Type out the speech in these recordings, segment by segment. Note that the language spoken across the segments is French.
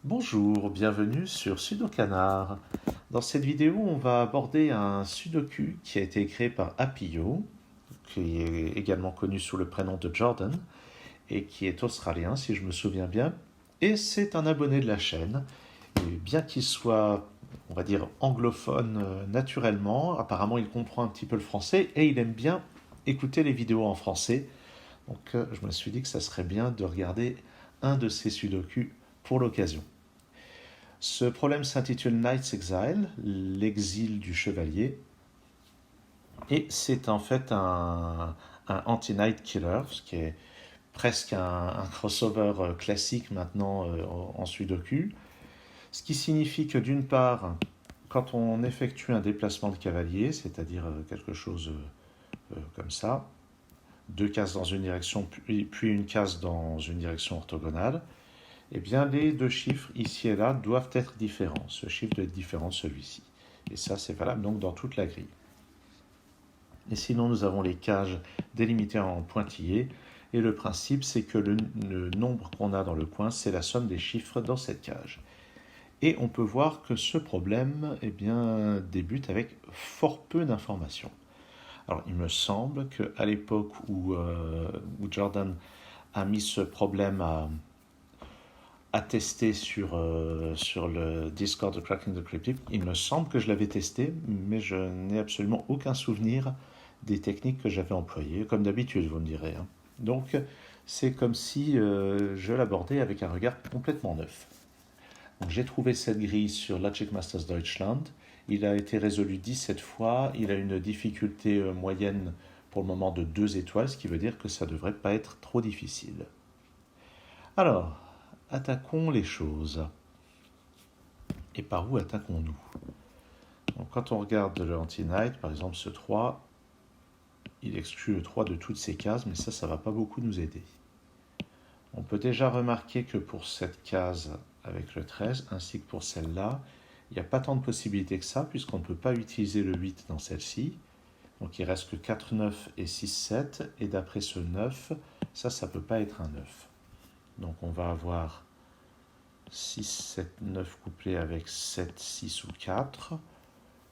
Bonjour, bienvenue sur Sudokanar. Dans cette vidéo, on va aborder un sudoku qui a été créé par Apio, qui est également connu sous le prénom de Jordan, et qui est australien, si je me souviens bien. Et c'est un abonné de la chaîne. Et bien qu'il soit, on va dire, anglophone naturellement, apparemment il comprend un petit peu le français, et il aime bien écouter les vidéos en français. Donc je me suis dit que ça serait bien de regarder un de ces sudokus pour l'occasion. Ce problème s'intitule Knight's Exile, l'exil du chevalier, et c'est en fait un anti-knight killer, ce qui est presque un crossover classique maintenant en sudoku, ce qui signifie que d'une part, quand on effectue un déplacement de cavalier, c'est-à-dire quelque chose comme ça, deux cases dans une direction puis une case dans une direction orthogonale, eh bien, les deux chiffres ici et là doivent être différents. Ce chiffre doit être différent de celui-ci. Et ça, c'est valable donc dans toute la grille. Et sinon, nous avons les cages délimitées en pointillés. Et le principe, c'est que le nombre qu'on a dans le coin, c'est la somme des chiffres dans cette cage. Et on peut voir que ce problème débute avec fort peu d'informations. Alors, il me semble qu'à l'époque où Jordan a mis ce problème à tester sur le Discord de Cracking the Cryptic. Il me semble que je l'avais testé, mais je n'ai absolument aucun souvenir des techniques que j'avais employées, comme d'habitude, vous me direz. Donc, c'est comme si je l'abordais avec un regard complètement neuf. Donc, j'ai trouvé cette grille sur Logic Masters Deutschland. Il a été résolu 17 fois. Il a une difficulté moyenne pour le moment de 2 étoiles, ce qui veut dire que ça ne devrait pas être trop difficile. Alors, attaquons les choses. Et par où attaquons-nous? Donc, quand on regarde le anti-knight, par exemple ce 3, il exclut le 3 de toutes ces cases, mais ça ne va pas beaucoup nous aider. On peut déjà remarquer que pour cette case avec le 13, ainsi que pour celle-là, il n'y a pas tant de possibilités que ça, puisqu'on ne peut pas utiliser le 8 dans celle-ci. Donc il reste que 4, 9 et 6, 7, et d'après ce 9, ça ne peut pas être un 9. Donc on va avoir 6, 7, 9 couplé avec 7, 6 ou 4.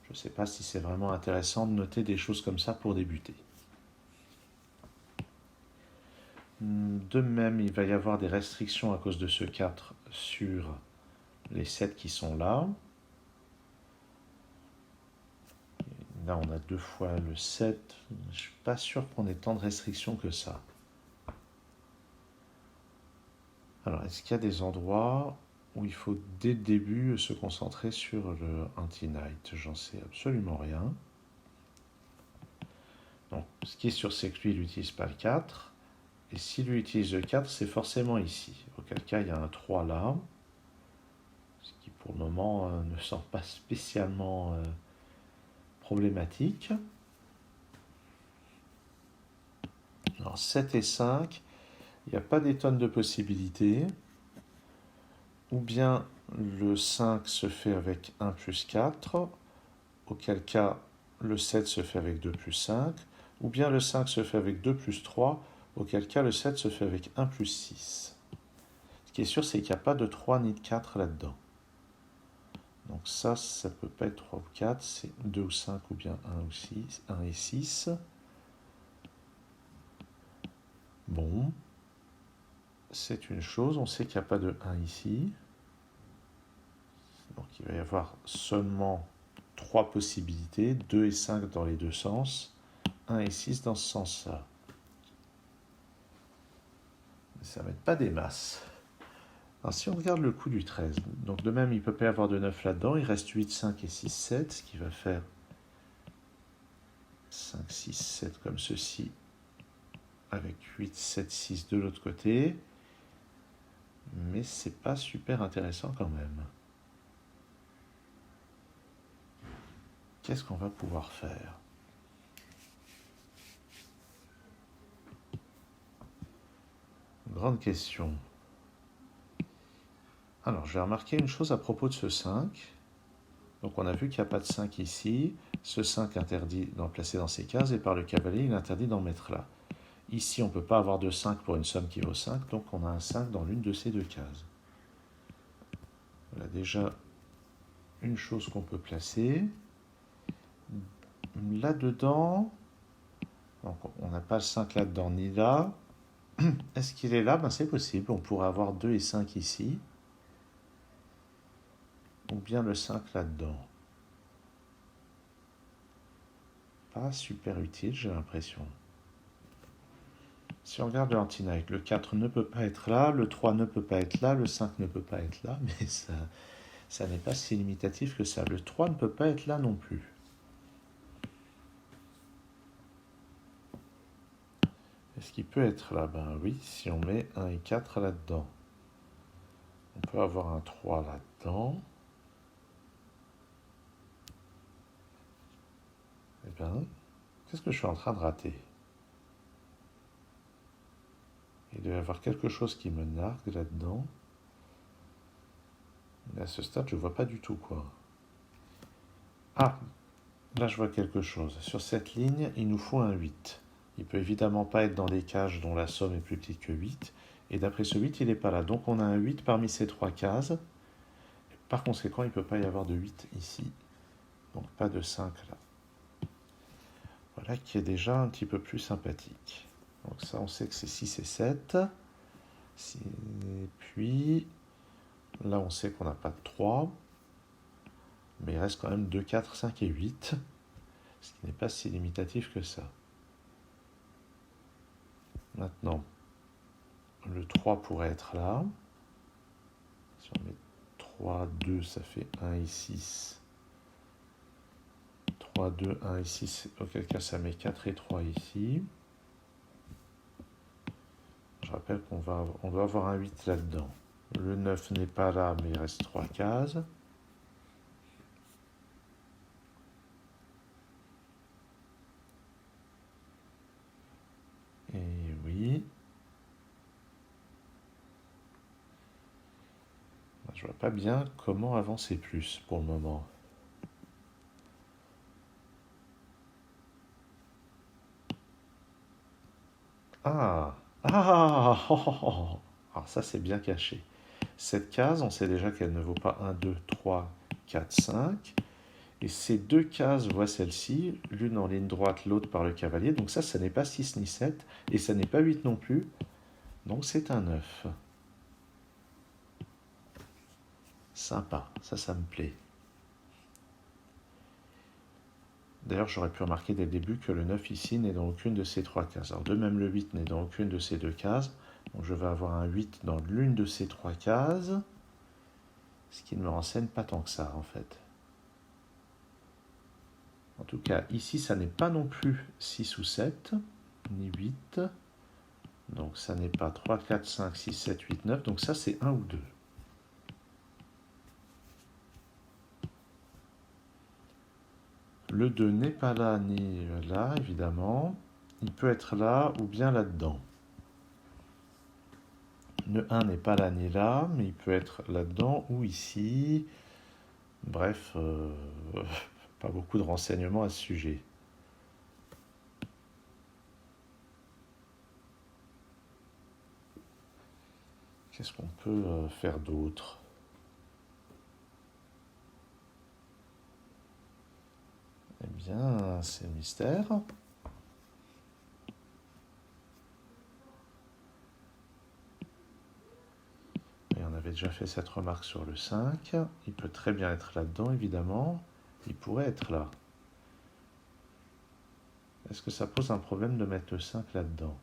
Je ne sais pas si c'est vraiment intéressant de noter des choses comme ça pour débuter. De même, il va y avoir des restrictions à cause de ce 4 sur les 7 qui sont là. Là, on a 2 fois le 7. Je ne suis pas sûr qu'on ait tant de restrictions que ça. Alors, est-ce qu'il y a des endroits où il faut dès le début se concentrer sur le anti-knight? J'en sais absolument rien. Donc, ce qui est sûr, c'est que lui, il n'utilise pas le 4. Et s'il lui utilise le 4, c'est forcément ici. Auquel cas, il y a un 3 là. Ce qui, pour le moment, ne semble pas spécialement problématique. Alors, 7 et 5, il n'y a pas des tonnes de possibilités. Ou bien le 5 se fait avec 1 plus 4, auquel cas le 7 se fait avec 2 plus 5, ou bien le 5 se fait avec 2 plus 3, auquel cas le 7 se fait avec 1 plus 6. Ce qui est sûr, c'est qu'il n'y a pas de 3 ni de 4 là-dedans. Donc ça ne peut pas être 3 ou 4, c'est 2 ou 5 ou bien 1 ou 6, 1 et 6. Bon, c'est une chose, on sait qu'il n'y a pas de 1 ici. Donc il va y avoir seulement 3 possibilités, 2 et 5 dans les deux sens, 1 et 6 dans ce sens-là. Ça ne va être pas des masses. Alors si on regarde le coup du 13, donc de même il ne peut pas y avoir de 9 là-dedans, il reste 8, 5 et 6, 7, ce qui va faire 5, 6, 7 comme ceci, avec 8, 7, 6 de l'autre côté. Mais c'est pas super intéressant quand même. Qu'est-ce qu'on va pouvoir faire? Grande question. Alors, je vais remarquer une chose à propos de ce 5. Donc, on a vu qu'il n'y a pas de 5 ici. Ce 5 interdit d'en placer dans ces cases, et par le cavalier, il interdit d'en mettre là. Ici, on ne peut pas avoir de 5 pour une somme qui vaut 5, donc on a un 5 dans l'une de ces deux cases. déjà une chose qu'on peut placer. Là-dedans, donc on n'a pas le 5 là-dedans ni là. Est-ce qu'il est là? Ben, c'est possible, on pourrait avoir 2 et 5 ici. Ou bien le 5 là-dedans. Pas super utile, j'ai l'impression. Si on regarde le Anti-Night, le 4 ne peut pas être là, le 3 ne peut pas être là, le 5 ne peut pas être là, mais ça n'est pas si limitatif que ça. Le 3 ne peut pas être là non plus. Est-ce qu'il peut être là? Ben oui, si on met 1 et 4 là-dedans. On peut avoir un 3 là-dedans. Eh bien, qu'est-ce que je suis en train de rater? Il doit y avoir quelque chose qui me nargue là-dedans. Mais à ce stade, je ne vois pas du tout quoi. Ah, là je vois quelque chose. Sur cette ligne, il nous faut un 8. Il ne peut évidemment pas être dans des cages dont la somme est plus petite que 8. Et d'après ce 8, il n'est pas là. Donc on a un 8 parmi ces 3 cases. Par conséquent, il ne peut pas y avoir de 8 ici. Donc pas de 5 là. Voilà qui est déjà un petit peu plus sympathique. Donc ça, on sait que c'est 6 et 7. Et puis, là, on sait qu'on n'a pas de 3. Mais il reste quand même 2, 4, 5 et 8. Ce qui n'est pas si limitatif que ça. Maintenant, le 3 pourrait être là. Si on met 3, 2, ça fait 1 et 6. 3, 2, 1 et 6. Auquel cas, ça met 4 et 3 ici. Je rappelle qu'on doit avoir un 8 là-dedans. Le 9 n'est pas là, mais il reste 3 cases. Et oui. Je vois pas bien comment avancer plus pour le moment. Ah! Ah! Oh, oh, oh. Alors ça, c'est bien caché. Cette case, on sait déjà qu'elle ne vaut pas 1, 2, 3, 4, 5. Et ces deux cases voient celle-ci, l'une en ligne droite, l'autre par le cavalier. Donc ça n'est pas 6 ni 7, et ça n'est pas 8 non plus. Donc c'est un 9. Sympa, ça me plaît. D'ailleurs, j'aurais pu remarquer dès le début que le 9 ici n'est dans aucune de ces 3 cases. Alors de même, le 8 n'est dans aucune de ces 2 cases. Donc je vais avoir un 8 dans l'une de ces 3 cases. Ce qui ne me renseigne pas tant que ça, en fait. En tout cas, ici, ça n'est pas non plus 6 ou 7, ni 8. Donc ça n'est pas 3, 4, 5, 6, 7, 8, 9. Donc ça, c'est 1 ou 2. Le 2 n'est pas là ni là, évidemment. Il peut être là ou bien là-dedans. Le 1 n'est pas là ni là, mais il peut être là-dedans ou ici. Bref, pas beaucoup de renseignements à ce sujet. Qu'est-ce qu'on peut faire d'autre? Eh bien, c'est le mystère. Et on avait déjà fait cette remarque sur le 5. Il peut très bien être là-dedans, évidemment. Il pourrait être là. Est-ce que ça pose un problème de mettre le 5 là-dedans?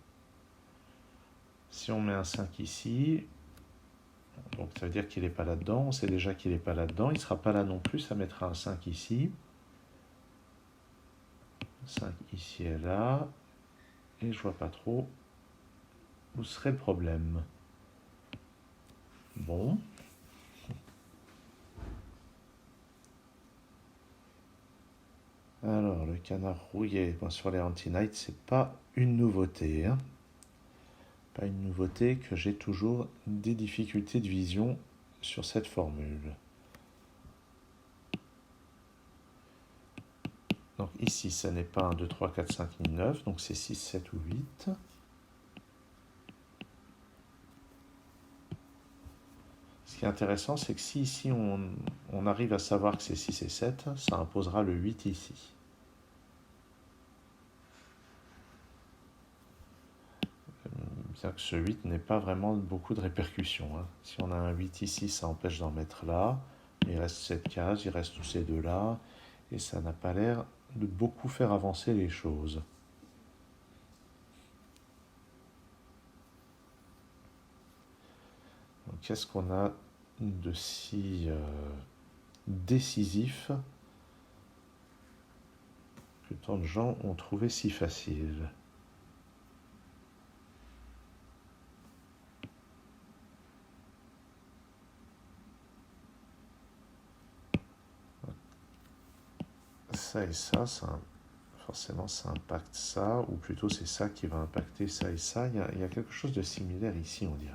Si on met un 5 ici, donc ça veut dire qu'il n'est pas là-dedans. On sait déjà qu'il n'est pas là-dedans. Il ne sera pas là non plus. Ça mettra un 5 ici. 5 ici et là. Et je vois pas trop où serait le problème. Bon. Alors, le canard rouillé sur les Anti-Night, c'est pas une nouveauté. Hein. Pas une nouveauté que j'ai toujours des difficultés de vision sur cette formule. Donc ici, ça n'est pas 1, 2, 3, 4, 5 ni 9, donc c'est 6, 7 ou 8. Ce Ce qui est intéressant, c'est que si ici on arrive à savoir que c'est 6 et 7, ça imposera le 8 ici. Bien que ce 8 n'ait pas vraiment beaucoup de répercussions. Hein. Si on a un 8 ici, ça empêche d'en mettre là. Il reste cette case, il reste tous ces deux là. Et ça n'a pas l'air de beaucoup faire avancer les choses. Qu'est-ce qu'on a de si décisif que tant de gens ont trouvé si facile? Ça et ça, forcément ça impacte ça, ou plutôt c'est ça qui va impacter ça et ça. Il y a quelque chose de similaire ici, on dirait.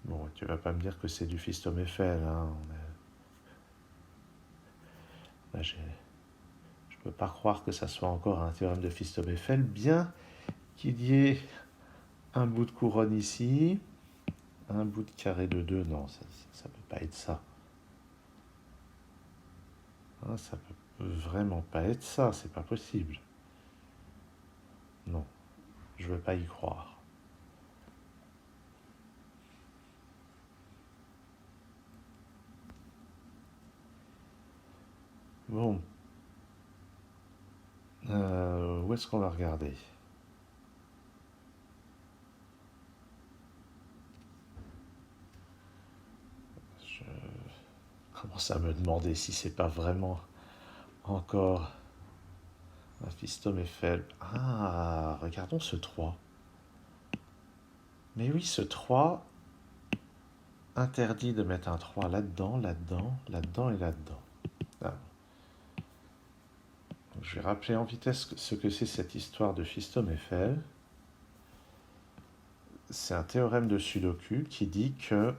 Bon, tu vas pas me dire que c'est du Fistom-Eiffel, hein. Là, je peux pas croire que ça soit encore un théorème de Fistom-Eiffel, bien qu'il y ait un bout de couronne ici, un bout de carré de 2. Non, ça peut pas être ça. Hein, ça peut vraiment pas être ça, c'est pas possible. Non, je veux pas y croire. Bon, où est-ce qu'on va regarder? Je commence à me demander si c'est pas vraiment encore un Fistom-Eiffel. Ah, regardons ce 3. Mais oui, ce 3 interdit de mettre un 3 là-dedans, là-dedans, là-dedans et là-dedans. Ah. Je vais rappeler en vitesse ce que c'est cette histoire de Fistom-Eiffel. C'est un théorème de Sudoku qui dit que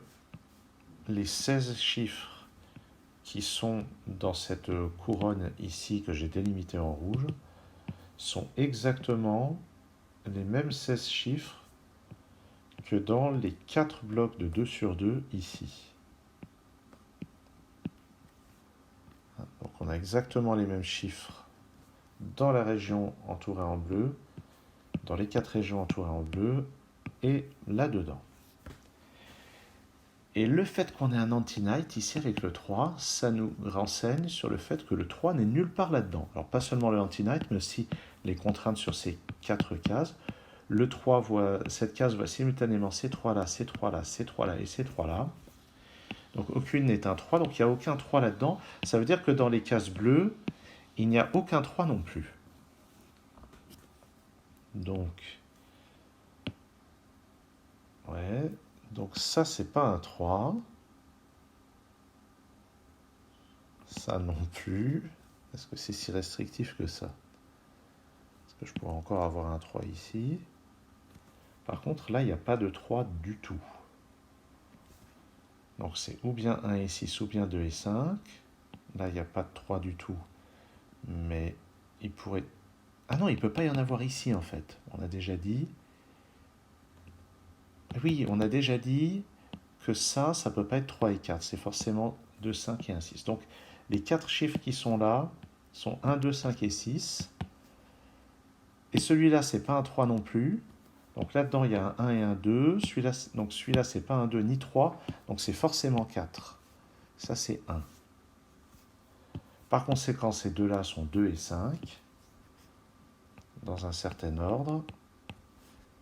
les 16 chiffres qui sont dans cette couronne ici que j'ai délimitée en rouge sont exactement les mêmes 16 chiffres que dans les 4 blocs de 2 sur 2 ici. Donc on a exactement les mêmes chiffres dans la région entourée en bleu, dans les 4 régions entourées en bleu, et là-dedans. Et le fait qu'on ait un anti-night ici avec le 3, ça nous renseigne sur le fait que le 3 n'est nulle part là-dedans. Alors pas seulement le anti-night, mais aussi les contraintes sur ces 4 cases. Le 3 cette case voit simultanément ces 3 là, ces 3 là, ces 3 là et ces 3 là. Donc aucune n'est un 3, donc il n'y a aucun 3 là-dedans. Ça veut dire que dans les cases bleues, il n'y a aucun 3 non plus. Donc, ouais, donc ça c'est pas un 3. Ça non plus. Est-ce que c'est si restrictif que ça? Est-ce que je pourrais encore avoir un 3 ici? Par contre, là, il n'y a pas de 3 du tout. Donc c'est ou bien 1 et 6, ou bien 2 et 5. Là, il n'y a pas de 3 du tout. Mais il pourrait... Ah non, il ne peut pas y en avoir ici, en fait. On a déjà dit... Oui, on a déjà dit que ça ne peut pas être 3 et 4. C'est forcément 2, 5 et 1, 6. Donc, les 4 chiffres qui sont là sont 1, 2, 5 et 6. Et celui-là, c'est pas un 3 non plus. Donc là-dedans, il y a un 1 et un 2. Donc celui-là, c'est pas un 2 ni 3. Donc c'est forcément 4. Ça, c'est 1. Par conséquent, ces deux-là sont 2 et 5, dans un certain ordre.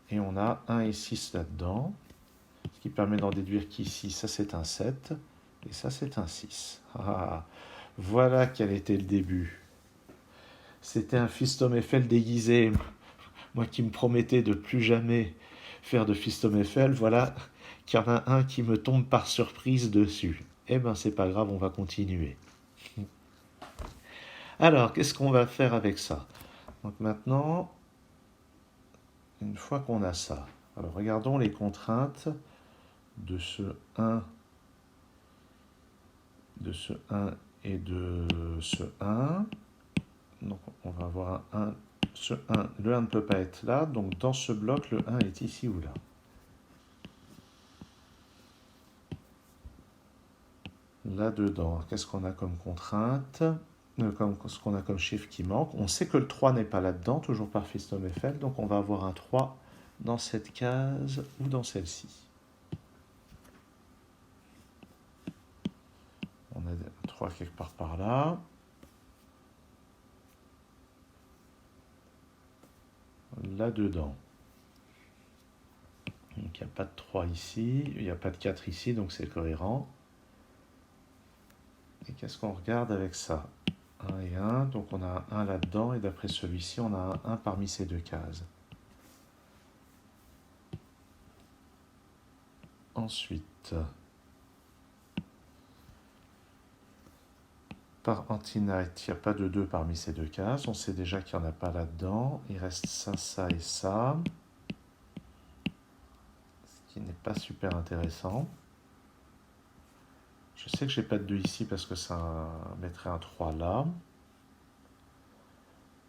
Et on a 1 et 6 là-dedans, ce qui permet d'en déduire qu'ici, ça c'est un 7, et ça c'est un 6. Ah, voilà quel était le début. C'était un Fistom-Eiffel déguisé. Moi qui me promettais de plus jamais faire de Fistom-Eiffel, voilà qu'il y en a un qui me tombe par surprise dessus. Eh ben c'est pas grave, on va continuer. Alors, qu'est-ce qu'on va faire avec ça? Donc maintenant, une fois qu'on a ça, alors regardons les contraintes de ce 1, et de ce 1. Donc on va avoir un 1, Ce 1, le 1 ne peut pas être là, donc dans ce bloc, le 1 est ici ou là. Là-dedans, qu'est-ce qu'on a comme contrainte, ce qu'on a comme chiffre qui manque. On sait que le 3 n'est pas là-dedans, toujours par Fiston-Eiffel, donc on va avoir un 3 dans cette case ou dans celle-ci. On a un 3 quelque part par là. Là-dedans. Donc il n'y a pas de 3 ici, il n'y a pas de 4 ici, donc c'est cohérent. Et qu'est-ce qu'on regarde avec ça? 1 et 1, donc on a un 1 là-dedans, et d'après celui-ci, on a un 1 parmi ces deux cases. Ensuite, par anti-night, il n'y a pas de 2 parmi ces deux cases. On sait déjà qu'il n'y en a pas là-dedans. Il reste ça, ça et ça. Ce qui n'est pas super intéressant. Je sais que j'ai pas de 2 ici parce que ça mettrait un 3 là.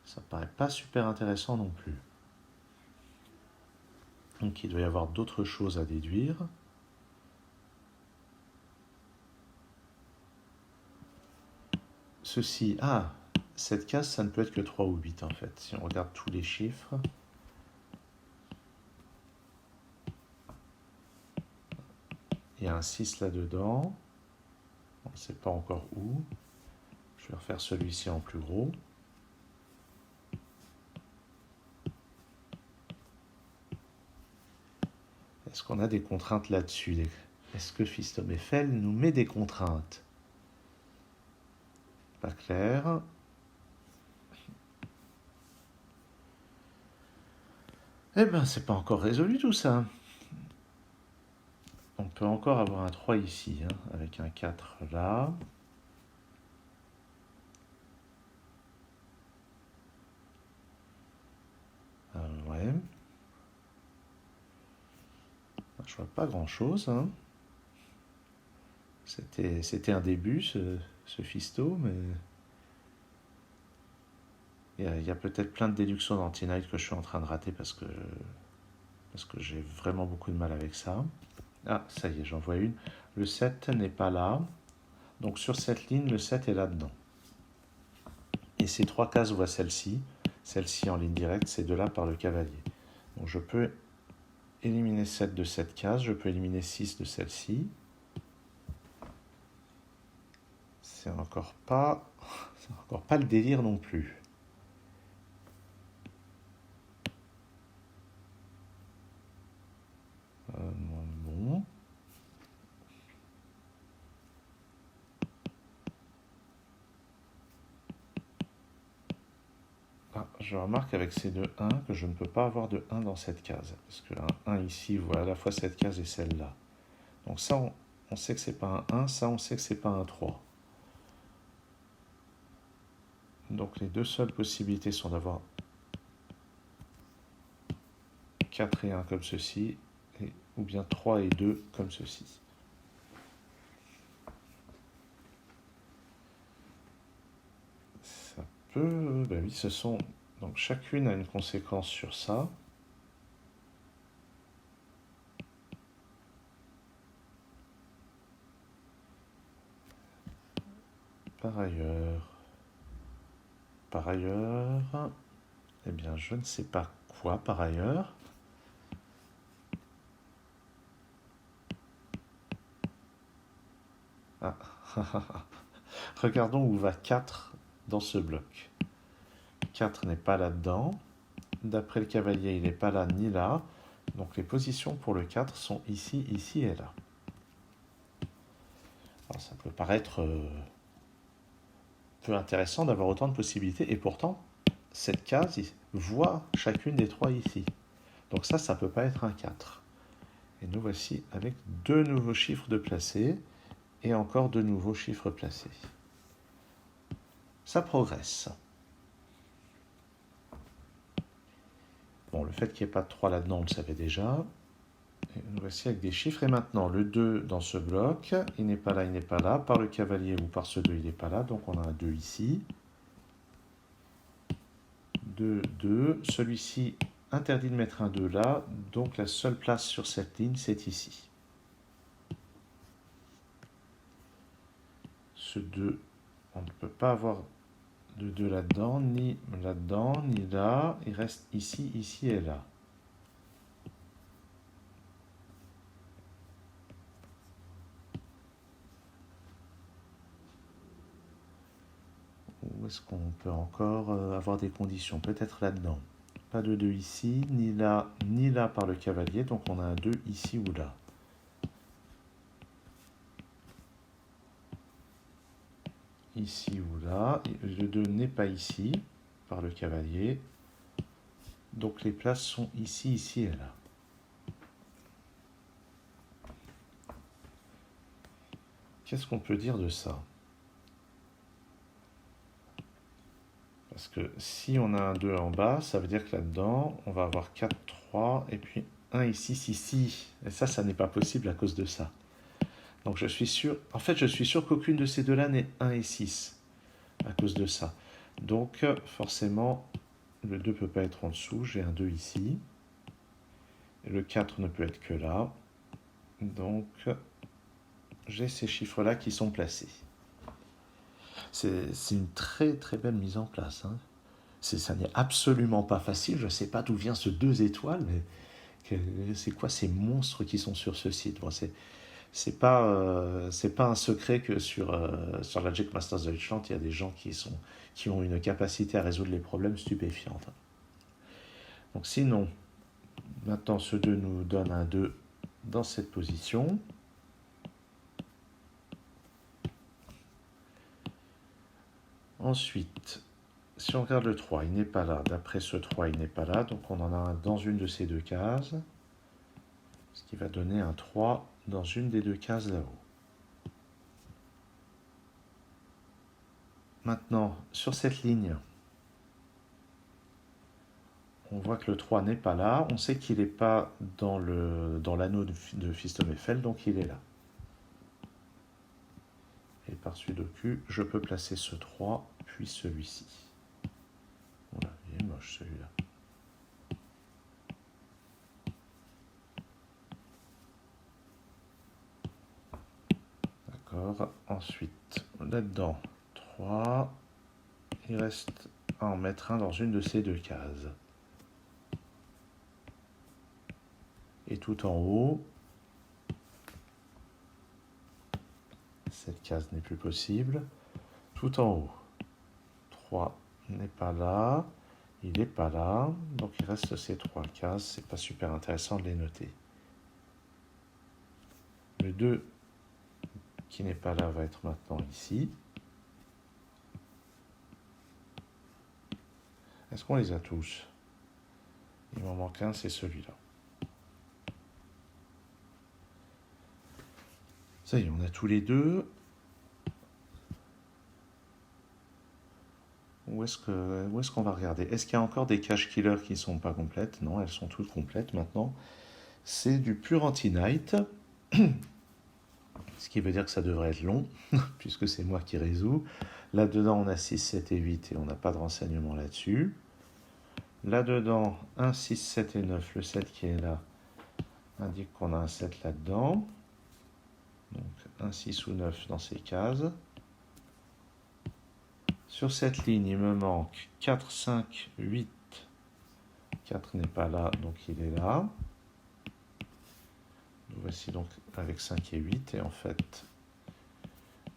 Ça paraît pas super intéressant non plus. Donc il doit y avoir d'autres choses à déduire. Ceci, cette case, ça ne peut être que 3 ou 8 en fait. Si on regarde tous les chiffres. Il y a un 6 là-dedans. On ne sait pas encore où. Je vais refaire celui-ci en plus gros. Est-ce qu'on a des contraintes là-dessus? Est-ce que Fiston-Eiffel nous met des contraintes? Pas clair. Eh ben, c'est pas encore résolu tout ça. On peut encore avoir un 3 ici, avec un 4 là. Ouais. Je vois pas grand-chose. C'était un début, ce Fisto, mais il y a peut-être plein de déductions d'anti-night que je suis en train de rater parce que j'ai vraiment beaucoup de mal avec ça. Ah, ça y est, j'en vois une. Le 7 n'est pas là. Donc sur cette ligne, le 7 est là-dedans. Et ces trois cases voient celle-ci. Celle-ci en ligne directe, ces deux-là par le cavalier. Donc je peux éliminer 7 de cette case, je peux éliminer 6 de celle-ci. C'est encore pas le délire non plus. Bon. Je remarque avec ces deux 1 que je ne peux pas avoir de 1 dans cette case. Parce que un 1 ici voit à la fois cette case et celle-là. Donc ça, on sait que c'est pas un 1, ça on sait que c'est pas un 3. Donc les deux seules possibilités sont d'avoir 4 et 1 comme ceci, ou bien 3 et 2 comme ceci. Ça peut... Ben oui, ce sont... Donc chacune a une conséquence sur ça. Par ailleurs, eh bien je ne sais pas quoi par ailleurs. Regardons où va 4 dans ce bloc. 4 n'est pas là-dedans. D'après le cavalier, il n'est pas là ni là. Donc les positions pour le 4 sont ici, ici et là. Alors ça peut paraître peu intéressant d'avoir autant de possibilités, et pourtant, cette case voit chacune des trois ici. Donc ça ne peut pas être un 4. Et nous voici avec deux nouveaux chiffres de placés, et encore de nouveaux chiffres placés. Ça progresse. Bon, le fait qu'il n'y ait pas de 3 là-dedans, on le savait déjà. Et nous voici avec des chiffres. Et maintenant, le 2 dans ce bloc, il n'est pas là, il n'est pas là. Par le cavalier ou par ce 2, il n'est pas là. Donc on a un 2 ici. 2, 2. Celui-ci interdit de mettre un 2 là, donc la seule place sur cette ligne, c'est ici. Ce 2, on ne peut pas avoir de 2 là-dedans, ni là. Il reste ici, ici et là. Où est-ce qu'on peut encore avoir des conditions? Peut-être là-dedans. Pas de 2 ici, ni là par le cavalier, donc on a un 2 ici ou là. Ici ou là. Le 2 n'est pas ici par le cavalier. Donc les places sont ici, ici et là. Qu'est-ce qu'on peut dire de ça? Parce que si on a un 2 en bas, ça veut dire que là-dedans, on va avoir 4, 3, et puis 1 ici, ici. Et ça n'est pas possible à cause de ça. Donc je suis sûr, en fait je suis sûr qu'aucune de ces deux-là n'est 1 et 6 à cause de ça. Donc forcément, le 2 ne peut pas être en dessous, j'ai un 2 ici. Et le 4 ne peut être que là. Donc j'ai ces chiffres-là qui sont placés. C'est une très très belle mise en place. Hein. Ça n'est absolument pas facile. Je ne sais pas d'où vient ce 2 étoiles, mais c'est quoi ces monstres qui sont sur ce site? Bon, c'est pas un secret que sur la Jack Masters Deutschland, il y a des gens qui ont une capacité à résoudre les problèmes stupéfiante. Donc sinon, maintenant ce 2 nous donne un 2 dans cette position. Ensuite, si on regarde le 3, il n'est pas là. D'après ce 3, il n'est pas là. Donc on en a un dans une de ces deux cases. Ce qui va donner un 3 dans une des deux cases là-haut. Maintenant, sur cette ligne, on voit que le 3 n'est pas là. On sait qu'il n'est pas dans l'anneau de Fistom-Eiffel, donc il est là. Et par Sudoku, je peux placer ce 3, puis celui-ci. Voilà, il est moche celui-là. D'accord. Ensuite, là-dedans, 3. Il reste à en mettre un dans une de ces deux cases. Et tout en haut, cette case n'est plus possible. Tout en haut, 3 n'est pas là, il n'est pas là, donc il reste ces 3 cases, c'est pas super intéressant de les noter. Le 2 qui n'est pas là va être maintenant ici. Est-ce qu'on les a tous? Il m'en manque un, c'est celui-là. Ça y est, on a tous les deux. Où est-ce qu'on va regarder? Est-ce qu'il y a encore des cache killers qui ne sont pas complètes? Non, elles sont toutes complètes maintenant. C'est du pur anti-night. Ce qui veut dire que ça devrait être long, puisque c'est moi qui résous. Là-dedans, on a 6, 7 et 8, et on n'a pas de renseignements là-dessus. Là-dedans, 1, 6, 7 et 9. Le 7 qui est là indique qu'on a un 7 là-dedans. Donc 1, 6 ou 9 dans ces cases. Sur cette ligne, il me manque 4, 5, 8. 4 n'est pas là, donc il est là. Nous voici donc avec 5 et 8. Et en fait,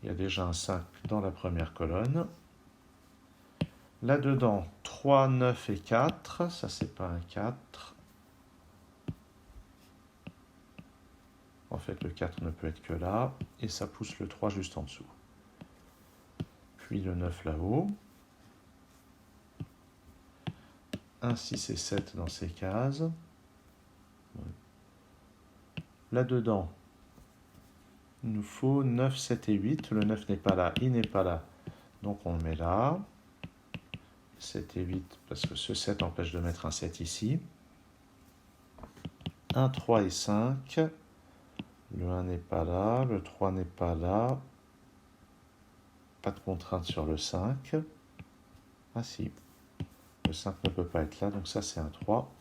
il y a déjà un 5 dans la première colonne. Là-dedans, 3, 9 et 4. Ça, c'est pas un 4. En fait, le 4 ne peut être que là. Et ça pousse le 3 juste en dessous. Puis le 9 là-haut. 1, 6 et 7 dans ces cases. Là-dedans, il nous faut 9, 7 et 8. Le 9 n'est pas là, il n'est pas là. Donc on le met là. 7 et 8, parce que ce 7 empêche de mettre un 7 ici. 1, 3 et 5. Le 1 n'est pas là, le 3 n'est pas là. Pas de contrainte sur le 5. Ah si. le 5 ne peut pas être là, donc ça c'est un 3.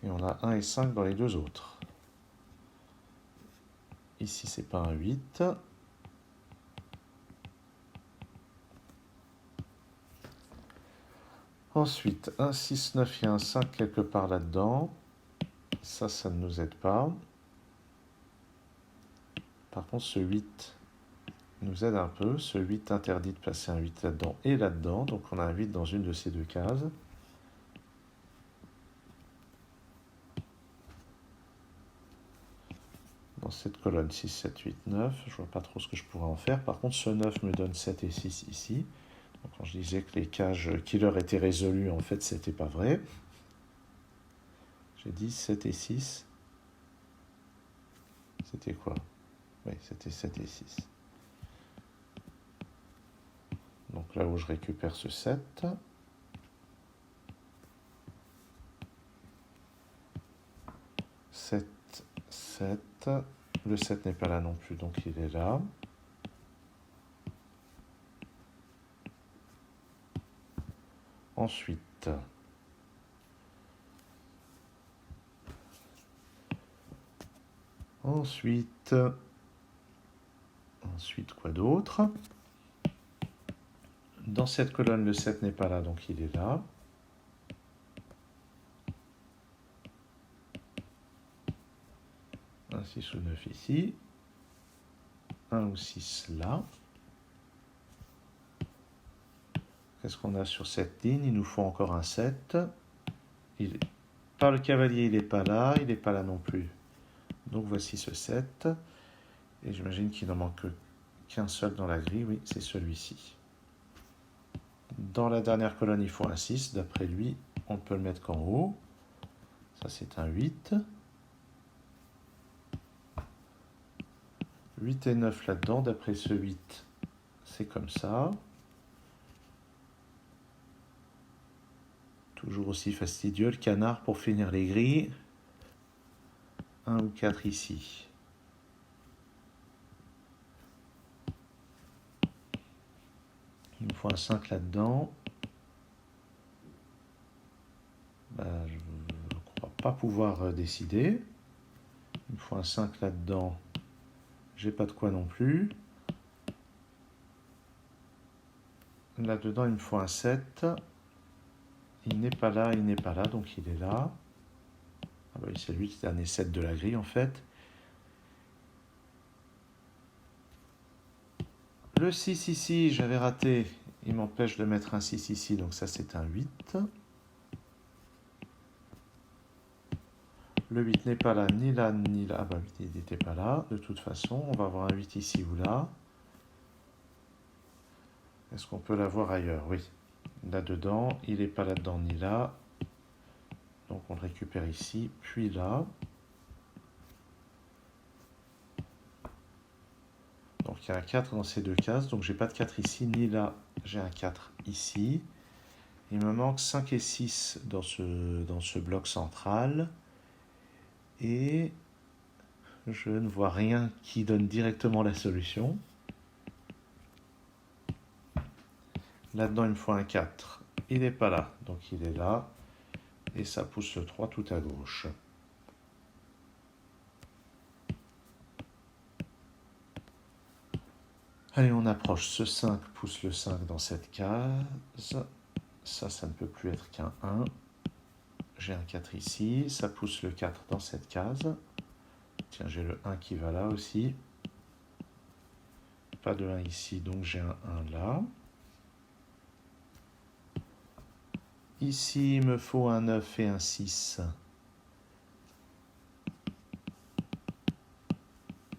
Et on a 1 et 5 dans les deux autres. Ici, c'est pas un 8. Ensuite, un 6, 9 et un 5 quelque part là-dedans. Ça ne nous aide pas. Par contre, ce 8 nous aide un peu. Ce 8 interdit de placer un 8 là-dedans et là-dedans. Donc on a un 8 dans une de ces deux cases. Dans cette colonne 6, 7, 8, 9, je vois pas trop ce que je pourrais en faire. Par contre, ce 9 me donne 7 et 6 ici. Donc, quand je disais que les cages killer étaient résolues, en fait, c'était pas vrai. J'ai dit 7 et 6. C'était quoi? Oui, c'était 7 et 6. Donc là où je récupère ce 7. Sept, 7. Le 7 n'est pas là non plus, donc il est là. Ensuite, quoi d'autre? Dans cette colonne, le 7 n'est pas là, donc il est là. Un 6 ou 9 ici. 1 ou 6 là. Qu'est-ce qu'on a sur cette ligne? Il nous faut encore un 7. Par le cavalier, il n'est pas là. Il n'est pas là non plus. Donc voici ce 7. Et j'imagine qu'il n'en manque qu'un seul dans la grille. Oui, c'est celui-ci. Dans la dernière colonne, il faut un 6. D'après lui, on peut le mettre qu'en haut. Ça, c'est un 8. 8 et 9 là-dedans. D'après ce 8, c'est comme ça. Toujours aussi fastidieux, le canard pour finir les grilles. 1 ou 4 ici. Il me faut un 5 là-dedans. Je ne crois pas pouvoir décider. Il me faut un 5 là-dedans. J'ai pas de quoi non plus. Là-dedans, il me faut un 7. Il n'est pas là, donc il est là. Ah bah oui, c'est lui qui est le dernier 7 de la grille en fait. Le 6 ici, j'avais raté. Il m'empêche de mettre un 6 ici, donc ça c'est un 8. Le 8 n'est pas là, ni là, ni là. Ah bah 8, il n'était pas là. De toute façon, on va avoir un 8 ici ou là. Est-ce qu'on peut l'avoir ailleurs? Oui. Là-dedans, il n'est pas là-dedans ni là. Donc on le récupère ici, puis là. Donc il y a un 4 dans ces deux cases. Donc j'ai pas de 4 ici, ni là. J'ai un 4 ici. Il me manque 5 et 6 dans ce bloc central. Et je ne vois rien qui donne directement la solution. Là-dedans, il me faut un 4. Il n'est pas là, donc il est là. Et ça pousse le 3 tout à gauche. Allez, on approche. Ce 5 pousse le 5 dans cette case. Ça ne peut plus être qu'un 1. J'ai un 4 ici. Ça pousse le 4 dans cette case. Tiens, j'ai le 1 qui va là aussi. Pas de 1 ici, donc j'ai un 1 là. Ici, il me faut un 9 et un 6.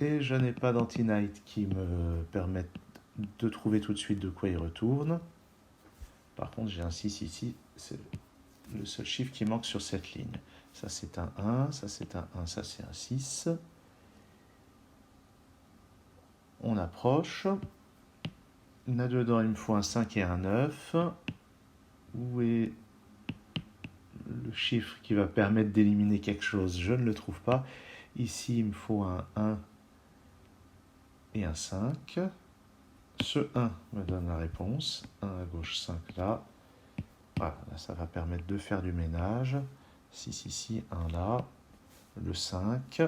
Et je n'ai pas d'anti-night qui me permette de trouver tout de suite de quoi il retourne. Par contre, j'ai un 6 ici. C'est le seul chiffre qui manque sur cette ligne. Ça, c'est un 1. Ça, c'est un 1. Ça, c'est un 6. On approche. Là-dedans, il me faut un 5 et un 9. Où est le chiffre qui va permettre d'éliminer quelque chose? Je ne le trouve pas. Ici, il me faut un 1 et un 5. Ce 1 me donne la réponse. 1 à gauche, 5 là. Voilà, là, ça va permettre de faire du ménage. 6 ici, 1 là, le 5.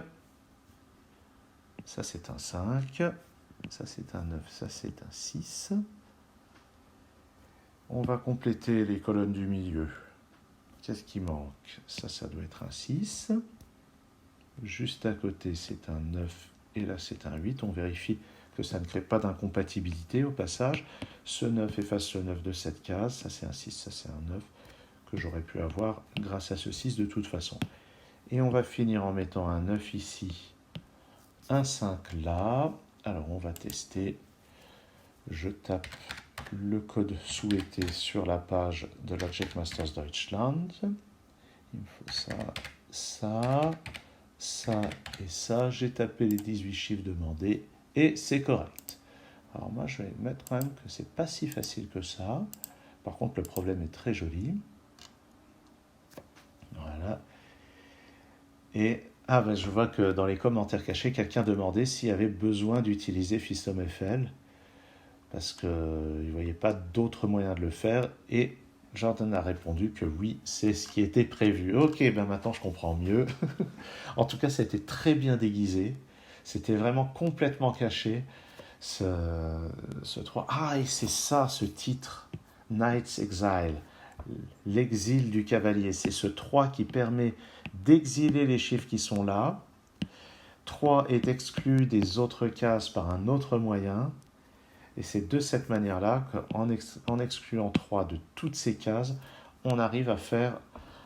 Ça, c'est un 5. Ça, c'est un 9. Ça, c'est un 6. On va compléter les colonnes du milieu. Qu'est-ce qui manque? Ça doit être un 6. Juste à côté, c'est un 9. Et là, c'est un 8. On vérifie que ça ne crée pas d'incompatibilité au passage. Ce 9 efface le 9 de cette case. Ça, c'est un 6. Ça, c'est un 9 que j'aurais pu avoir grâce à ce 6 de toute façon. Et on va finir en mettant un 9 ici, un 5 là. Alors, on va tester. Je tape le code souhaité sur la page de l'Object Masters Deutschland. Il me faut ça, ça, ça et ça. J'ai tapé les 18 chiffres demandés et c'est correct. Alors moi, je vais mettre quand même que c'est pas si facile que ça. Par contre, le problème est très joli. Voilà. Et je vois que dans les commentaires cachés, quelqu'un demandait s'il y avait besoin d'utiliser FistomFL parce qu'il ne voyait pas d'autre moyen de le faire. Et Jordan a répondu que oui, c'est ce qui était prévu. Ok, ben maintenant je comprends mieux. En tout cas, ça a été très bien déguisé. C'était vraiment complètement caché. Ce 3. Ah, et c'est ça, ce titre. Knight's Exile. L'exil du cavalier. C'est ce 3 qui permet d'exiler les chiffres qui sont là. 3 est exclu des autres cases par un autre moyen. Et c'est de cette manière-là qu'en excluant 3 de toutes ces cases, on arrive à faire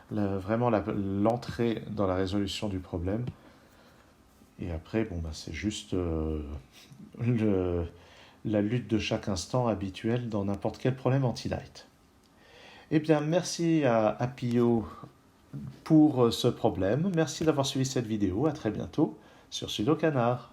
vraiment l'entrée dans la résolution du problème. Et après, c'est juste la lutte de chaque instant habituelle dans n'importe quel problème anti-light. Eh bien, merci à Appio pour ce problème. Merci d'avoir suivi cette vidéo. À très bientôt sur Sudokanar.